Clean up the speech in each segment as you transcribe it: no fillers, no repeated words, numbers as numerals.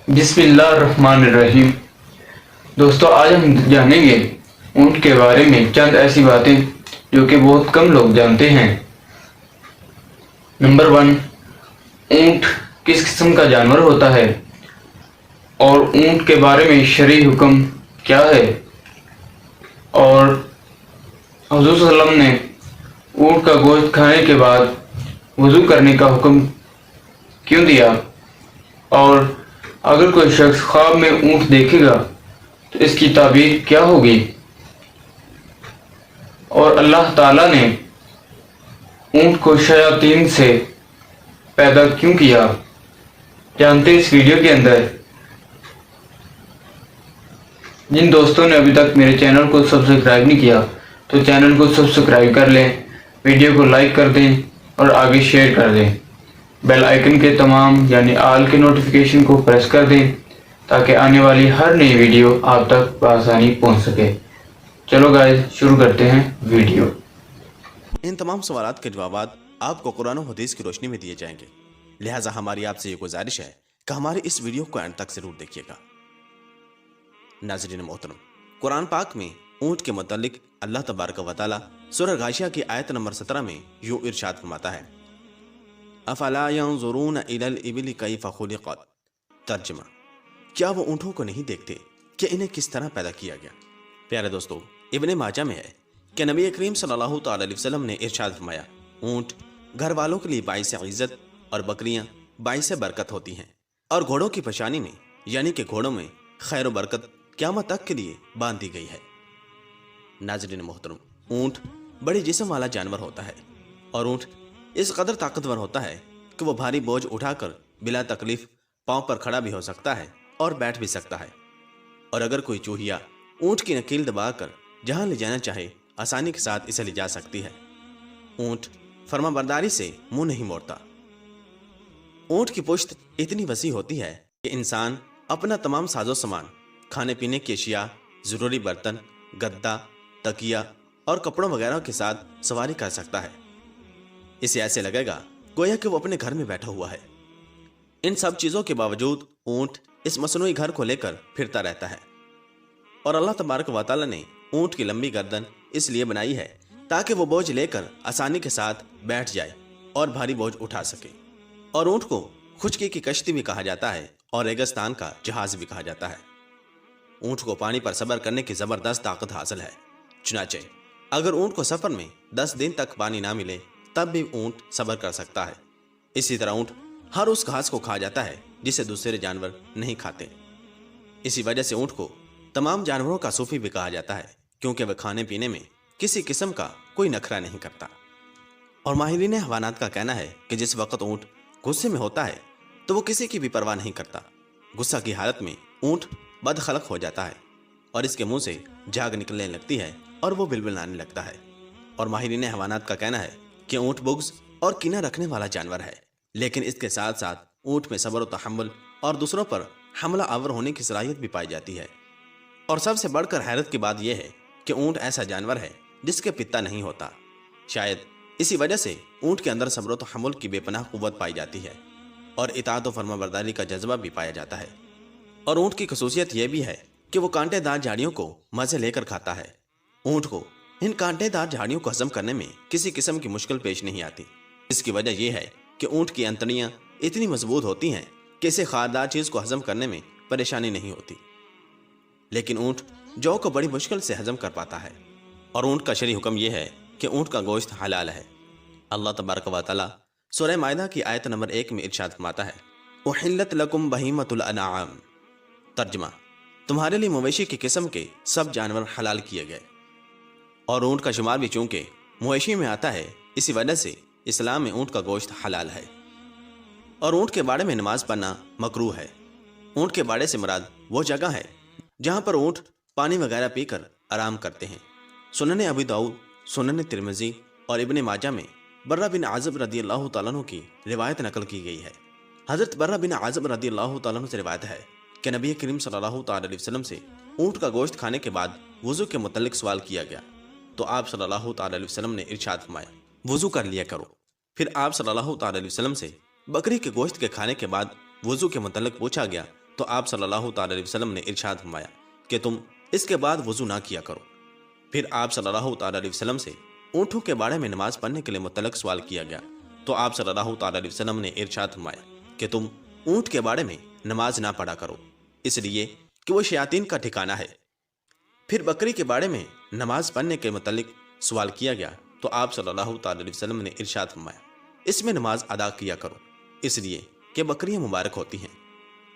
بسم اللہ الرحمن الرحیم۔ دوستو، آج ہم جانیں گے اونٹ کے بارے میں چند ایسی باتیں جو کہ بہت کم لوگ جانتے ہیں۔ نمبر 1، اونٹ کس قسم کا جانور ہوتا ہے اور اونٹ کے بارے میں شرعی حکم کیا ہے، اور حضور صلی اللہ علیہ وسلم نے اونٹ کا گوشت کھانے کے بعد وضو کرنے کا حکم کیوں دیا، اور اگر کوئی شخص خواب میں اونٹ دیکھے گا تو اس کی تعبیر کیا ہوگی، اور اللہ تعالیٰ نے اونٹ کو شیاطین سے پیدا کیوں کیا، جانتے ہیں اس ویڈیو کے اندر۔ جن دوستوں نے ابھی تک میرے چینل کو سبسکرائب نہیں کیا تو چینل کو سبسکرائب کر لیں، ویڈیو کو لائک کر دیں اور آگے شیئر کر دیں۔ بیل آئیکن کے تمام یعنی آل کے نوٹیفیکیشن کو پریس کر دیں تاکہ آنے والی ہر نئی ویڈیو آپ تک بآسانی پہنچ سکے۔ چلو گائز، شروع کرتے ہیں ویڈیو۔ ان تمام سوالات کے جوابات آپ کو قرآن و حدیث کی روشنی میں دیے جائیں گے، لہٰذا ہماری آپ سے یہ گزارش ہے کہ ہماری اس ویڈیو کو اینڈ تک ضرور دیکھیے گا۔ ناظرین محترم، قرآن پاک میں اونٹ کے متعلق اللہ تبارک و تعالی سورہ غاشیہ کی آیت نمبر 17 میں یوں ارشاد فرماتا ہے، افلا ينظرون الى الابل كيف خلقت۔ ترجمہ، کیا وہ اونٹوں کو نہیں دیکھتے کہ انہیں کس طرح پیدا کیا گیا؟ پیارے دوستو، ابن ماجہ میں ہے کہ نبی کریم صلی اللہ تعالی علیہ وسلم نے ارشاد فرمایا، اونٹ گھر والوں کے لیے باعث عزت اور بکریاں باعث برکت ہوتی ہیں، اور گھوڑوں کی پشانی میں یعنی کہ گھوڑوں میں خیر و برکت قیامت تک کے لیے باندھ دی گئی ہے۔ ناظرین محترم، اونٹ بڑے جسم والا جانور ہوتا ہے، اور اونٹ اس قدر طاقتور ہوتا ہے کہ وہ بھاری بوجھ اٹھا کر بلا تکلیف پاؤں پر کھڑا بھی ہو سکتا ہے اور بیٹھ بھی سکتا ہے، اور اگر کوئی چوہیا اونٹ کی نکیل دبا کر جہاں لے جانا چاہے آسانی کے ساتھ اسے لے جا سکتی ہے۔ اونٹ فرما برداری سے منہ نہیں موڑتا۔ اونٹ کی پشت اتنی وسیع ہوتی ہے کہ انسان اپنا تمام ساز و سامان، کھانے پینے کی اشیاء، ضروری برتن، گدا، تکیہ اور کپڑوں وغیرہ کے ساتھ سواری کر سکتا ہے۔ اسے ایسے لگے گا گویا کہ وہ اپنے گھر میں بیٹھا ہوا ہے۔ ان سب چیزوں کے باوجود اونٹ اس مصنوعی گھر کو لے کر پھرتا رہتا ہے، اور اللہ تبارک و تعالی نے اونٹ کی لمبی گردن اس لیے بنائی ہے تاکہ وہ بوجھ لے کر آسانی کے ساتھ بیٹھ جائے اور بھاری بوجھ اٹھا سکے۔ اور اونٹ کو خشکی کی کشتی بھی کہا جاتا ہے اور ریگستان کا جہاز بھی کہا جاتا ہے۔ اونٹ کو پانی پر صبر کرنے کی زبردست طاقت حاصل ہے، چنانچہ اگر اونٹ کو سفر میں 10 دن تک پانی نہ ملے تب بھی اونٹ صبر کر سکتا ہے۔ اسی طرح اونٹ ہر اس گھاس کو کھا جاتا ہے جسے دوسرے جانور نہیں کھاتے۔ اسی وجہ سے اونٹ کو تمام جانوروں کا صوفی بھی کہا جاتا ہے، کیونکہ وہ کھانے پینے میں کسی قسم کا کوئی نخرہ نہیں کرتا۔ اور ماہرین حیوانات کا کہنا ہے کہ جس وقت اونٹ غصے میں ہوتا ہے تو وہ کسی کی بھی پرواہ نہیں کرتا۔ غصہ کی حالت میں اونٹ بد خلق ہو جاتا ہے اور اس کے منہ سے جھاگ نکلنے لگتی ہے اور وہ بلبلانے لگتا ہے۔ اور ماہرین حیوانات کا کہنا ہے کہ اونٹ بغض اور کینہ رکھنے والا جانور ہے، لیکن اس کے ساتھ ساتھ اونٹ میں صبر و تحمل اور دوسروں پر حملہ آور ہونے کی صلاحیت بھی پائی جاتی ہے۔ اور سب سے بڑھ کر حیرت کی بات یہ ہے کہ اونٹ ایسا جانور ہے جس کے پتا نہیں ہوتا۔ شاید اسی وجہ سے اونٹ کے اندر صبر و تحمل کی بے پناہ قوت پائی جاتی ہے اور اطاعت و فرما برداری کا جذبہ بھی پایا جاتا ہے۔ اور اونٹ کی خصوصیت یہ بھی ہے کہ وہ کانٹے دار جھاڑیوں کو مزے لے کر کھاتا ہے۔ اونٹ کو ان کانٹے دار جھاڑیوں کو ہضم کرنے میں کسی قسم کی مشکل پیش نہیں آتی۔ اس کی وجہ یہ ہے کہ اونٹ کی انتڑیاں اتنی مضبوط ہوتی ہیں کہ اسے خاردار چیز کو ہضم کرنے میں پریشانی نہیں ہوتی۔ لیکن اونٹ جو کو بڑی مشکل سے ہضم کر پاتا ہے۔ اور اونٹ کا شرعی حکم یہ ہے کہ اونٹ کا گوشت حلال ہے۔ اللہ تبارک و تعالی سورہ مائدہ کی آیت نمبر 1 میں ارشاد فرماتا ہے، احلت لکم بہیمۃ الانعام۔ ترجمہ، تمہارے لیے مویشی کی قسم کے سب جانور حلال کیے گئے۔ اور اونٹ کا شمار بھی چونکہ مویشی میں آتا ہے، اسی وجہ سے اسلام میں اونٹ کا گوشت حلال ہے۔ اور اونٹ کے باڑے میں نماز پڑھنا مکروہ ہے۔ اونٹ کے باڑے سے مراد وہ جگہ ہے جہاں پر اونٹ پانی وغیرہ پی کر آرام کرتے ہیں۔ سنن ابی داؤد، سنن ترمذی اور ابن ماجہ میں برہ بن عازب رضی اللہ تعالیٰ عنہ کی روایت نقل کی گئی ہے۔ حضرت برہ بن عازب رضی اللہ تعالیٰ عنہ سے روایت ہے کہ نبی کریم صلی اللہ تعالیٰ علیہ وسلم سے اونٹ کا گوشت کھانے کے بعد وضو کے متعلق سوال کیا گیا تو آپ صلی اللہ تعالیٰ علیہ وسلم نے ارشاد فرمایا، وضو کر لیا کرو۔ پھر آپ صلی اللہ تعالیٰ علیہ وسلم سے بکری کے گوشت کے کھانے کے بعد وضو کے متعلق پوچھا گیا تو آپ صلی اللہ تعالی علیہ وسلم نے ارشاد فرمایا کہ تم اس کے بعد وضو نہ کیا کرو۔ پھر آپ صلی اللہ تعالی علیہ وسلم سے اونٹوں کے بارے میں نماز پڑھنے کے لیے متعلق سوال کیا گیا تو آپ صلی اللہ تعالی علیہ وسلم نے ارشاد فرمایا کہ تم اونٹ کے بارے میں نماز نہ پڑھا کرو، اس لیے کہ وہ شیاطین کا ٹھکانہ ہے۔ پھر بکری کے بارے میں نماز پڑھنے کے متعلق سوال کیا گیا تو آپ صلی اللہ تعالی علیہ وسلم نے ارشاد فرمایا اس میں نماز ادا کیا کرو، اس لیے کہ بکریاں مبارک ہوتی ہیں۔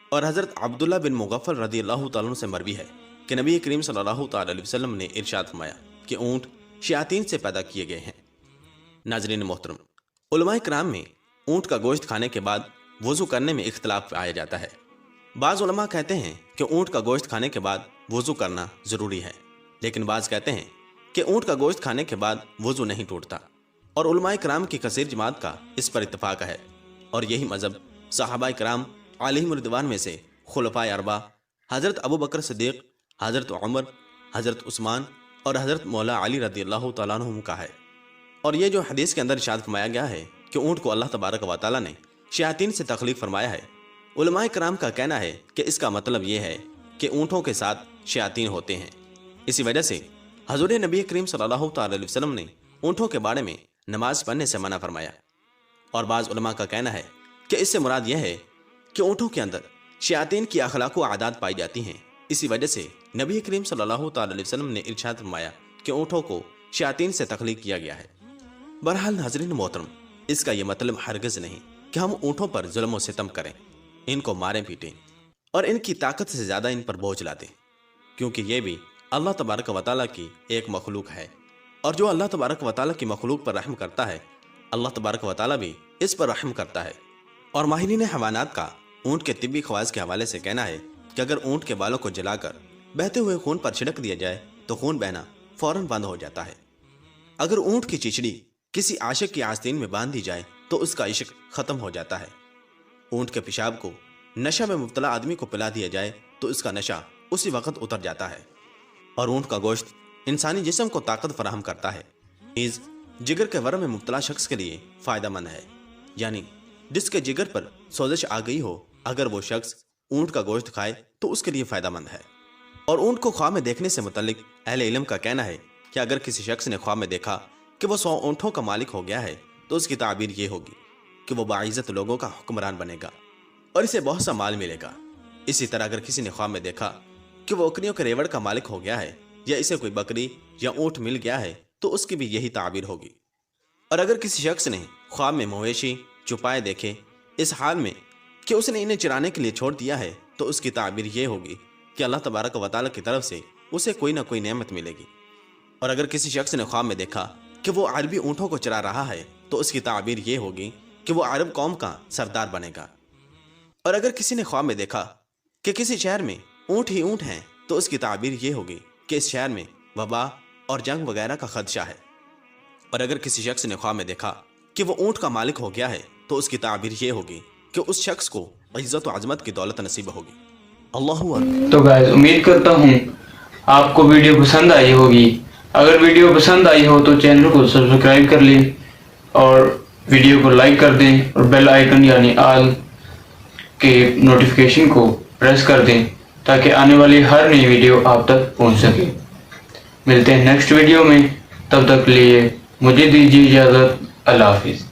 اور حضرت عبداللہ بن مغفل رضی اللہ تعالیٰ عنہ سے مروی ہے کہ نبی کریم صلی اللہ تعالی علیہ وسلم نے ارشاد فرمایا کہ اونٹ شیاطین سے پیدا کیے گئے ہیں۔ ناظرین محترم، علماء کرام میں اونٹ کا گوشت کھانے کے بعد وضو کرنے میں اختلاف پایا جاتا ہے۔ بعض علماء کہتے ہیں کہ اونٹ کا گوشت کھانے کے بعد وضو کرنا ضروری ہے، لیکن بعض کہتے ہیں کہ اونٹ کا گوشت کھانے کے بعد وضو نہیں ٹوٹتا، اور علماء کرام کی کثیر جماعت کا اس پر اتفاق ہے، اور یہی مذہب صحابہ کرام علیہم رضوان میں سے خلفائے اربعہ حضرت ابو بکر صدیق، حضرت عمر، حضرت عثمان اور حضرت مولا علی رضی اللہ تعالیٰ عنہم کا ہے۔ اور یہ جو حدیث کے اندر ارشاد فرمایا گیا ہے کہ اونٹ کو اللہ تبارک و تعالیٰ نے شیاطین سے تخلیق فرمایا ہے، علماء کرام کا کہنا ہے کہ اس کا مطلب یہ ہے کہ اونٹوں کے ساتھ شیاطین ہوتے ہیں۔ اسی وجہ سے حضور نبی کریم صلی اللہ تعالی علیہ وسلم نے اونٹوں کے بارے میں نماز پڑھنے سے منع فرمایا۔ اور بعض علماء کا کہنا ہے کہ اس سے مراد یہ ہے کہ اونٹوں کے اندر شیاطین کی اخلاق و عادات پائی جاتی ہیں، اسی وجہ سے نبی کریم صلی اللہ تعالی علیہ وسلم نے ارشاد فرمایا کہ اونٹوں کو شیاطین سے تخلیق کیا گیا ہے۔ بہرحال ناظرین محترم، اس کا یہ مطلب ہرگز نہیں کہ ہم اونٹوں پر ظلم و ستم کریں، ان کو ماریں پیٹیں اور ان کی طاقت سے زیادہ ان پر بوجھ لا دیں، کیونکہ یہ بھی اللہ تبارک و تعالیٰ کی ایک مخلوق ہے، اور جو اللہ تبارک و تعالیٰ کی مخلوق پر رحم کرتا ہے اللہ تبارک و تعالیٰ بھی اس پر رحم کرتا ہے۔ اور ماہرین حیوانات کا اونٹ کے طبی خواص کے حوالے سے کہنا ہے کہ اگر اونٹ کے بالوں کو جلا کر بہتے ہوئے خون پر چھڑک دیا جائے تو خون بہنا فوراً بند ہو جاتا ہے۔ اگر اونٹ کی چچڑی کسی عاشق کی آستین میں باندھ دی جائے تو اس کا عشق ختم ہو جاتا ہے۔ اونٹ کے پیشاب کو نشہ میں مبتلا آدمی کو پلا دیا جائے تو اس کا نشہ اسی وقت اتر جاتا ہے۔ اور اونٹ کا گوشت انسانی جسم کو طاقت فراہم کرتا ہے، نیز جگر کے ورم میں مبتلا شخص کے لیے فائدہ مند ہے، یعنی جس کے جگر پر سوزش آ گئی ہو اگر وہ شخص اونٹ کا گوشت کھائے تو اس کے لیے فائدہ مند ہے۔ اور اونٹ کو خواب میں دیکھنے سے متعلق اہل علم کا کہنا ہے کہ اگر کسی شخص نے خواب میں دیکھا کہ وہ 100 اونٹوں کا مالک ہو گیا ہے تو اس کی تعبیر یہ ہوگی کہ وہ باعزت لوگوں کا حکمران بنے گا اور اسے بہت سا مال ملے گا۔ اسی طرح اگر کسی نے خواب میں دیکھا کہ وہ بکریوں کے ریوڑ کا مالک ہو گیا ہے یا اسے کوئی بکری یا اونٹ مل گیا ہے تو اس کی بھی یہی تعبیر ہوگی۔ اور اگر کسی شخص نے خواب میں مویشی چھپائے دیکھے اس حال میں کہ اس نے انہیں چرانے کے لیے چھوڑ دیا ہے تو اس کی تعبیر یہ ہوگی کہ اللہ تبارک و تعالیٰ کی طرف سے اسے کوئی نہ کوئی نعمت ملے گی۔ اور اگر کسی شخص نے خواب میں دیکھا کہ وہ عربی اونٹوں کو چرا رہا ہے تو اس کی تعبیر یہ ہوگی کہ وہ عرب قوم کا سردار بنے گا۔ اور اگر کسی نے خواب میں دیکھا کہ کسی شہر میں اونٹ ہی اونٹ ہیں تو اس کی تعبیر یہ ہوگی کہ اس شہر میں وبا اور جنگ وغیرہ کا خدشہ ہے۔ اور اگر کسی شخص نے خواب میں دیکھا کہ وہ اونٹ کا مالک ہو گیا ہے تو اس کی تعبیر یہ ہوگی کہ اس شخص کو عزت و عظمت کی دولت نصیب ہوگی۔ اللہ اکبر۔ تو گائز امید کرتا ہوں آپ کو ویڈیو پسند آئی ہوگی۔ اگر ویڈیو پسند آئی ہو تو چینل کو سبسکرائب کر لیں اور ویڈیو کو لائک کر دیں اور بیل آئیکن یعنی آل کے نوٹیفیکیشن کو پریس کر دیں تاکہ آنے والی ہر نئی ویڈیو آپ تک پہنچ سکے۔ ملتے ہیں نیکسٹ ویڈیو میں، تب تک لیے مجھے دیجیے اجازت۔ اللہ حافظ۔